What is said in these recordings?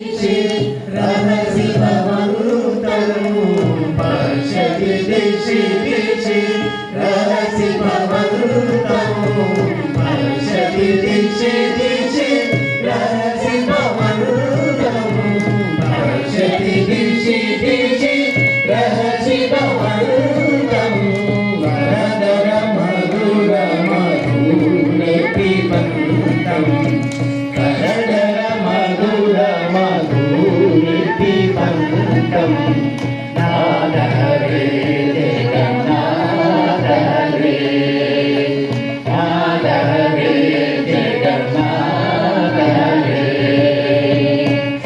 रहसि भवन्तम् पश्यति दिशि दिशि रहसि भवन्तम् पश्यति दिशि दिशि रहसि भवन्तम् पश्यति दिशि दिशि रहसि भवन्तम् वरदर मधुर मधुरे पिबन्तम् वरदर मधुर मधुरे पिबन्तम् नाद रे जगन्नाथ रे नाद रे जगन्नाथ रे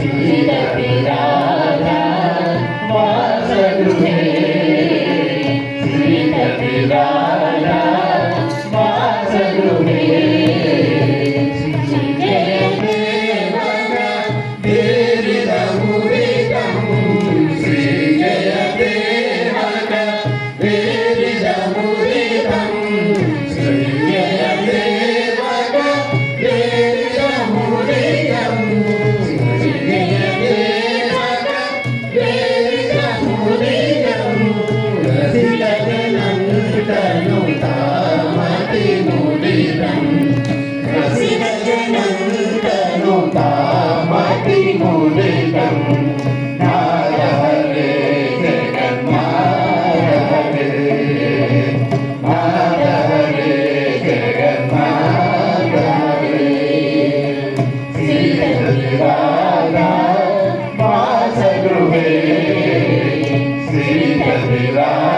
श्रीरति राधा वासगृहे श्रीरति राधा वासगृहे Sri